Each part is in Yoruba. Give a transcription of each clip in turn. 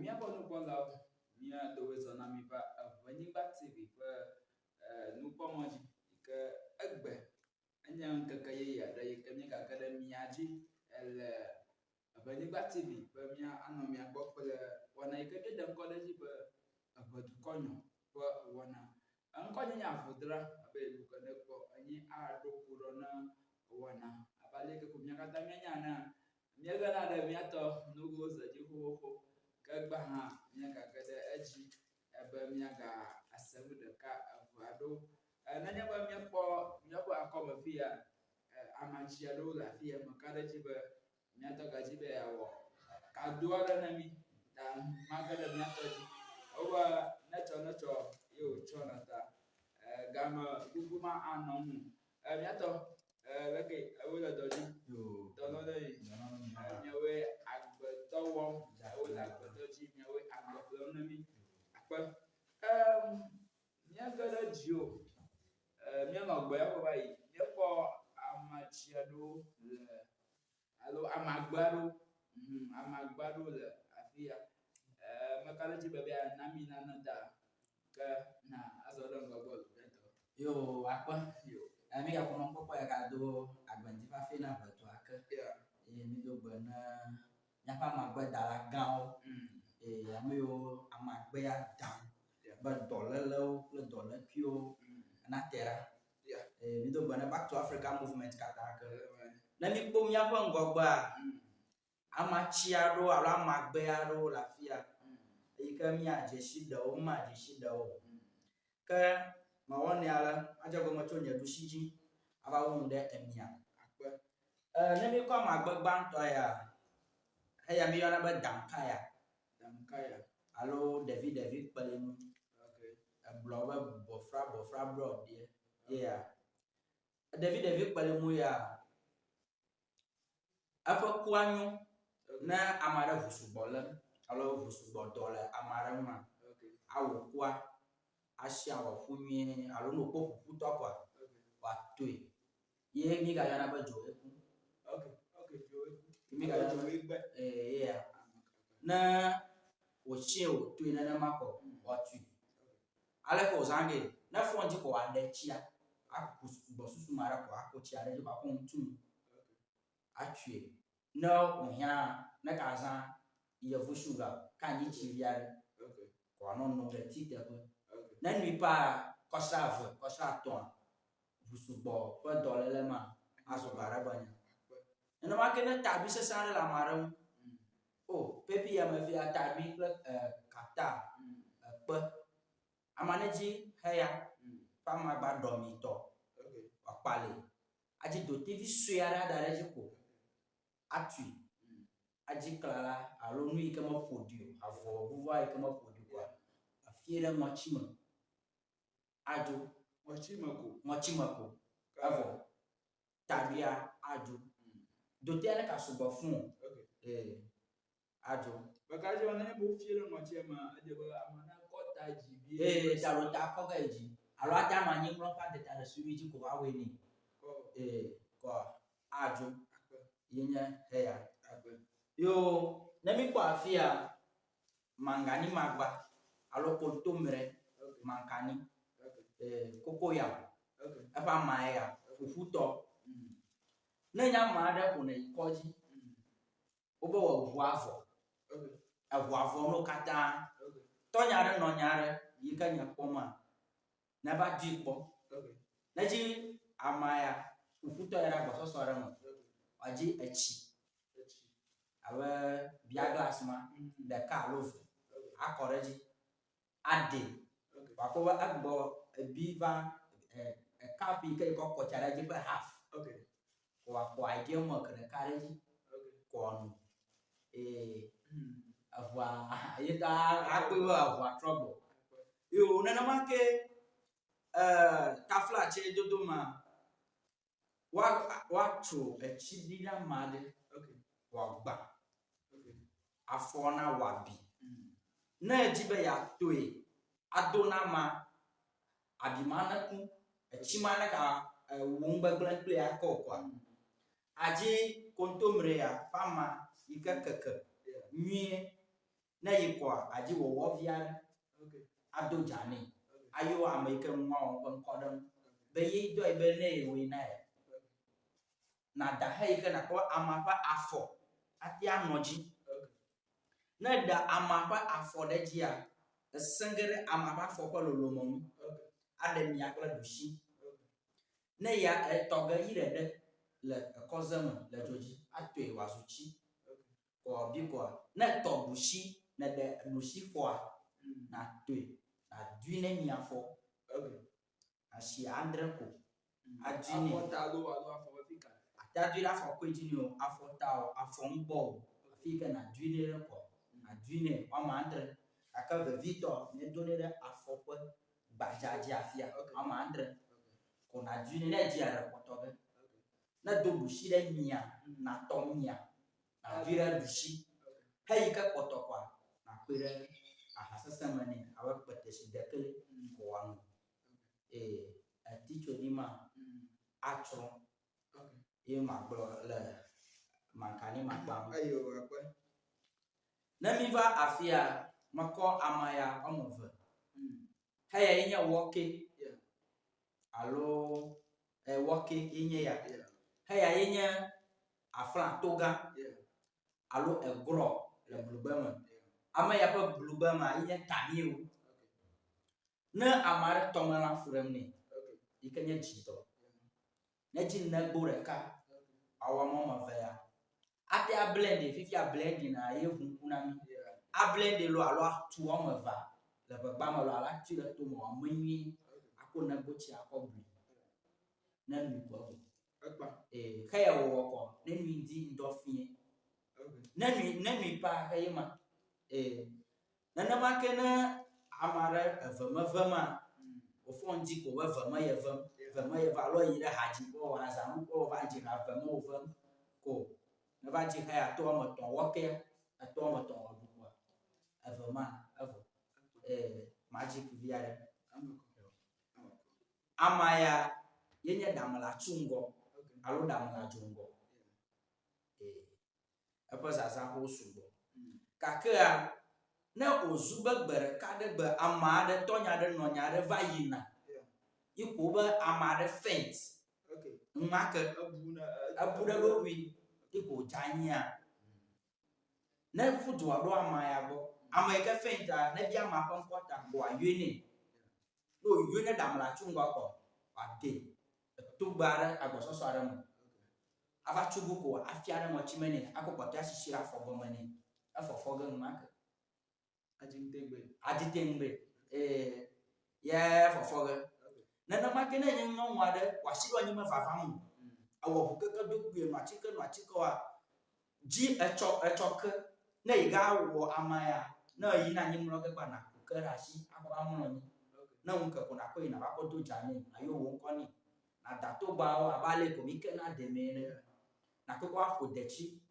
mia bono bola mia do wezo na mi ba vani ba TV pa nu pomoji ke egbe anya nkeke ye ya da ye ke mi ka kada miaji el vani ba TV pa mia ano mia gbo pele wana ye ke de ko da ji ba abadu konyo pa wana an konyo nya fudra abe lu ka ne ko anyi a do kuro na wana abale ke ko mia ka ta mia nya na mia ga na da mia to nu go za ji ho kagba ha mia ga kada aji ebe mia ga asabu de ka avado na nya ba mia ko akoma fia amachi ado la fia makada ji be mia to ga ji be yawo ka do ala na mi ta magada mia to ji owa na to yo chona ta gama guguma anon mia to leke awola doji yo dono dai nyawe agbedowo awola agbedoji nyawe agbedonomi akpa mia gada jio mia no gbe ko bai mia ko amachiado le alo amagbado le afia makalaji bebe anami na nada ka na azodo ngobol beto yo akpa yo mi ga kono popo ya ga do agbanji fa fe na beto aka mi do gbe na nya pa magbe dala gan ami yo amagbe ya dan ba dolele le dole pio na terra mi do gbe na back to Africa movement kata aka na mi kpo nya pa ngogba amachi ado ala magbe ado la fia ika mi aje shida o ma aje shida o ka ma woni ala aja go mo to nya du shiji aba won de emia akpa na mi ko magbe gban to ya ya mi yo na ba dankaya alo David palemu blow bofra bro dia yeah David palemu ya afa kuanyo na amara vusubola alo vusubodole amara ma awo kwa asia wa funye alo no ko futo kwa wa tui ye mi ga yana ba jo eku jo mi ga jo egbe yeah na o chie o tui na mako wa tui ale ko zange na fonji ko ande chia akubo susu mara ko akochi ale ko akontu atui no ohia na kazan ye vusuga kan yi chiviare ko anon no de tite ko na nui pa kosa ton vusubo ko dolele ma aso bara banya na ma ke na tabi se sare la maram oh pepi ya ma via tabi kata pe amaneji heya pa ma ba domi to apale aji do tv suara dare jiko atui aji klara alo nui kama podio avo vuva kama podio kwa afiere mochima ajo mochimako avo tabia ajo do tiare ka subo fun ajo bakajo na bo fiere mochima aje ba amana kota jibi taro ta ko gaji alo ada manyi mro pa de tare suwiji ko awe ni ko ajo yenya heya yo na mi kwa afia mangani magba alo kontomre mankani kokoya apa maya fufuto na nya ma da ko na ikoji obo wo vuavo avuavo no kata to nyare no nyare yikanya koma na ba dipo na ji amaya fufuto era gbo so re mo aji echi awe bia glass ma de ka lofu akoreji ade wakowa agbo biva kapi ke ko ko chara ji ba half kwa idea mo kre kareji kono avwa yeta akwewa avwa trouble yo nana make tafla che dodoma wa tro echidira made wagba afona wabi na ejibe ya toy adona ma abimana ku echimana ka wongbagblan play akokwa aji kontomre ya fama ikakaka nwie na yikwa aji wo via ado jani ayo ameke nwa on kodam be yi do be na we na da ha yike na ko amapa afọ ati anoji na da amapa afọ de ji a sengere amapa afọ ko lolomo adem ya kla dushi na ya toga yire de le kozama le joji atwe wazuchi ko biko na to bushi na de bushi fo na twe na duine mi afọ ashi andre ko adini afọ ta lo afọ fika atadira afọ ko ejini o afọ ta o afọ mbo afika na duine re ko na duine o ma andre aka be victor ne donere afọ ko gbajaji afia o ma andre ko na duine na ji ara ko to be na do bushi re mia na to mia na vira bushi hayi ka kotokwa na kwere ahasasa mani awa kpatesi dekele ko wanu aticho dima atro e magbo le mankani magba ayo akwa na miva afia mako amaya omove haya inya woke alo woke inye ya haya inya afra toga alo egro le blubama ama ya pa blubama inya tamiu na amare tomala furemni ikanya jito na jin na gbore ka awamo mafaya ate a blend fifi a blend na yehu kunami a blend lo alo tu o mava le bagba lo ala tu le to mo amanyi akona bochi akobri na mi ko kaya wo ko na mi ndi ndofie na mi pa kayema na makena amare vama ofonji ko vama yeva lo yire haji bo azamu ko vaji na vama ovam ko na vaji kaya to mo ton woke to mo ton odukwa vama avo magic viare amaya yenye damala chungo alo damala jungo apa sasa ko subo kakea na ozuba gbere kade be amade tonya de nonya de vayina ikuba amade faint ngake abuna lobi iko janya na fudu ado amaya bo amaya faint na bia ma konkota bo ayene no yene damla chunga ko ade to gbara agbososo ara mo ava chugu ko afiare mo chimene akokota shishira fogo mani afofogo ngake ajitembe ya fofoga na makene nyen no wade washiro nyima fafamu awo bukaka dokue no achike wa ji echok na iga wo amaya na yi na nyimro ke bana kukara shi akwa amono na unka kuna ko ina bakodo jani ayo wo nkoni na dato ba abale ko mike na demene na kokwa fodechi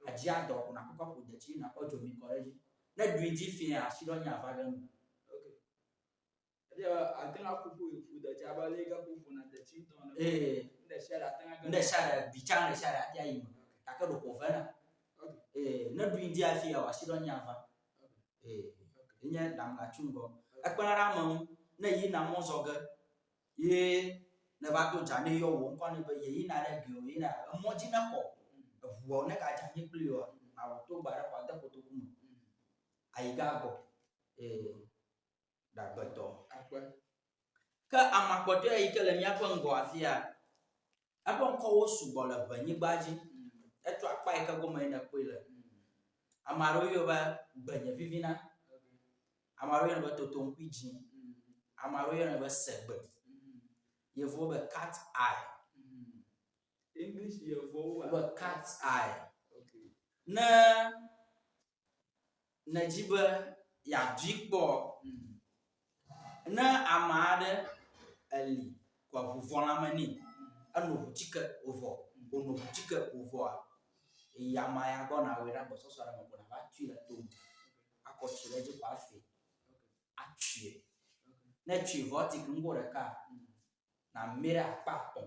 ajia do na kokwa fodechi na ojo mi koreji na dwindi fi ashiro nya vagan atanga kufu da jabale ga kufu na da chi don nda shara bichanga shara atia yima takado ko fana na dwindi afi ashiro nya va nya damla chungo akpanara mo na yi na mozoga ye na ba do jane yo wo nko ne be yi na le gyo yi na moji na ko vuo na ka janye plio na wo to bara kwa da ko to kuma aigago dagbato ka amakpoto ikele mi akwa ngo afia akwa nko wo subola banyi gbaji eto apa ika go mai na kwele amaro yo ba banya vivina amaro yo ba toton kwiji amaro yo ba segbe yevo ba cat eye English yevo ba cat eye na najiba ya dikbo na amade ali kwa vuvona mani anu butika ovo ono butika ovo ya maya gona wera bo so ra mo na ba tira to akochire je kwa afi atwie na twi votik ngore ka na mira papo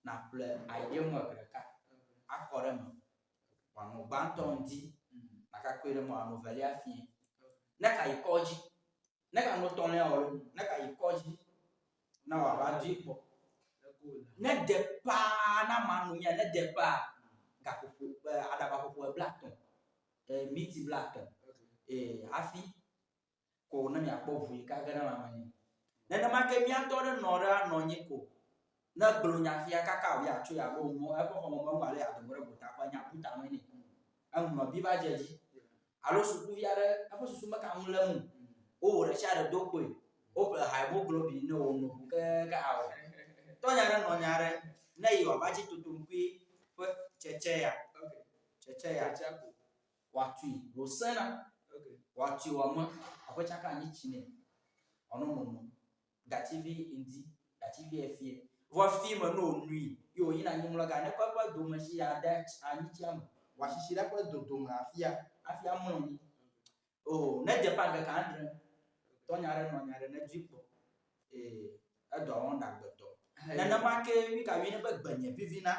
na ple ayemo ka akore mo wanu banton di na akakwe mo anoveli afie na ka ikoji na ka no ton le olo na ka ikoji na wa ba di po na de pa na manu nya na de pa ga popo adaba popo blackton miti blackton afi ko na mi akpo vu ka ga na mamani na ma ke mi ato de nora no nyiko na gblo nya fi aka wi acho ya lo mo e ko mo mo wale adumore buta kwa nya buta mo ni an no bi ba jeji alo suku vi are apo susu maka mulamu o re sha de dokwe o ha bo gblo bi no no ka awo to nya no nya re na yi wa ba ji tutunkwi fo cheche ya watui rosena watui wa mo apo chaka anyi chine ono no gativi indi gativi efie vo fi mo no nui yo yin anyi mula ga ne kwa do mo shi ya da anyi chiam wa shi da kwa do afia mo ni na de pa ga kan to nyare no nyare na jipo ado on da gbeto na ma ke wi ka wi ne ba gbanye vivina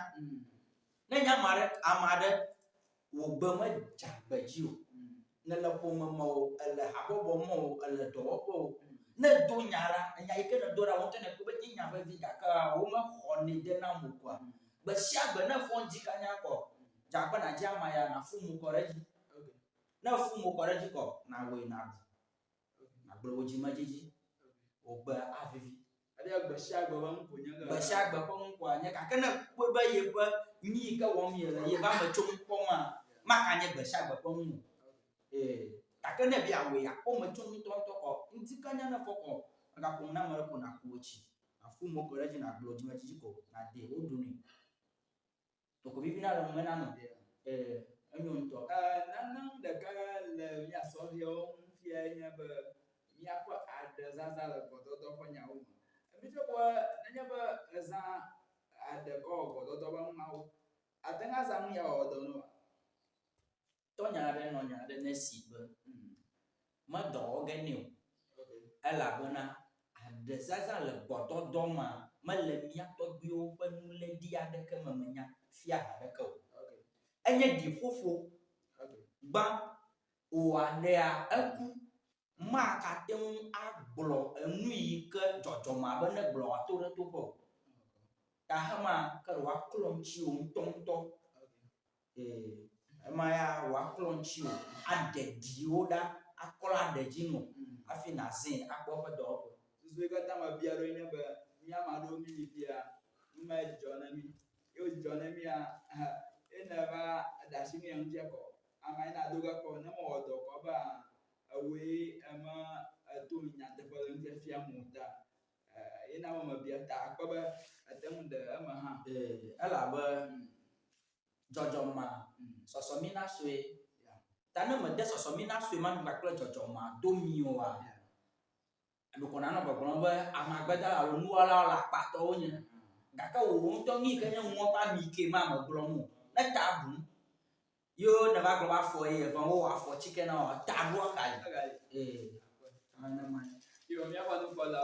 na nya mare amade wo gbe ma jagbaji o na la po mo ala habobo mo ala do o na do nyara nya ike na do ra won tene ko be nya ba vi ka wo ma khoni de na mo kwa ba sia gbe na fon ji ka nya ko jagba na ji ama ya na fu mu koreji na fu mu koreji ko na we na gbe wo ji ma jiji o gba avivi ale gbe sia gbe ba nko nya ga ba sia gbe ko nko anya ka kana po ba ye pa ni ka wo mi ye ba ma chom ko ma ka nya gbe sia gbe ko mu takene bi awe ya ko mo chum to ko nti kanya na foko anga ko na mara ko na ko chi afu mo ko reji na bloji ma jiji ko na de o do ni to ko bibi na lo mena no enyo nto nan da ka le ya so yo mfia nya ba ya ko adazaza le ko do ko nya o mi to ko na nya ba za ade ko do ba ma o atenga za mu ya o do no to nya re no nya de na si ba ma do ga ni ala bona ade zaza le bodo do ma le mi ato gbe o pa nu le di ade ka ma nya fia ade ka o enye di fofo gba o ade a aku ma ka te agblo enu yi ke jojo ma ba ne gblo ato re to ko ta ha ma ka wa klon chi o ntonto ma ya wa klon chi o ade di o da akola de jino afi na zin akpo ko do ko zuwe ka ta ma bia ro ina ba nya ma do mi bia ma jona mi yo jona mi ina ba da shi mi an je ko ama ina do ga ko na mo do ko ba awe ama to nya de ba nge fia mu ta ina ma bia ta ko ba atem de ama ha ala ba jojo ma soso mi na swe tana ma de soso mi na swe ma ba klo jojo ma do mi o wa adu ko na no ba ko ba ama gbada alo nu ala la pa to nya ga ka wo to ni ka nya mo pa mi ke ma ma blo mu na ta bu yo na ba ko ba fo e va wo wa fo chicken na ta bu ka ana ma yo mi aba no bala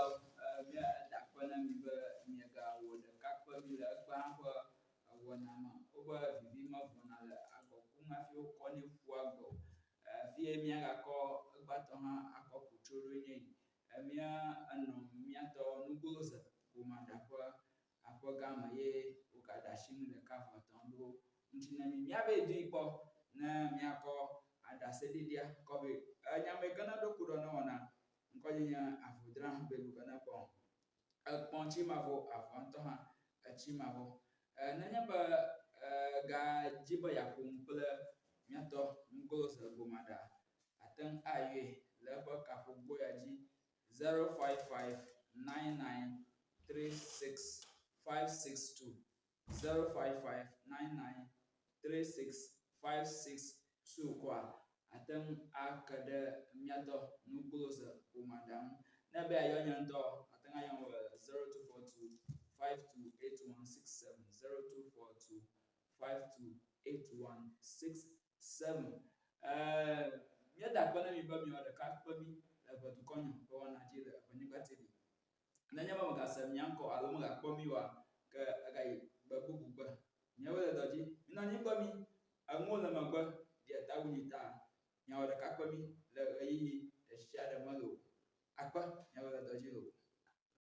mi da ko na mi ba mi ga wo de ka ko mi la pa ko wo na ma o ba bibi ma bo na la ago kuma fi o ko ni fu ago fi e mi ga ko gba to ha ako ku choro ni mi ano mi ato no goza ko ma da ko ako ga ma ye o ka da shi mi le ka fa to ndo nti na mi abe di po na mi ako ada se di dia ko be nya me kana do ku do na ona nko nya afudra be lu kana po ponchi ma bo afon to ha chi ma bo na nya ba ga jiba ya kumple miato ngoza go mada atan aye le ba ka fo boya ji 05599365662 05599365662 kwa atan akade miato ngoza go madam na be ayo nyanto atan ayo 0242528167 0242528167 mi da kwa na mi ba mi wa da ka pa mi la ba tu konyo ko na ji da ba ni ba ti na nya ba ga sa mi anko alo ma ga pa mi wa ka aga yi ba bu ba nya wa da ji mi na ni pa mi anwo na ma ba dia ta wu ni ta nyawo ɖeka kpe mi le ɣeyiɣi ɖe sia ɖe me loo. Akpe nyawo le dɔ dzi loo.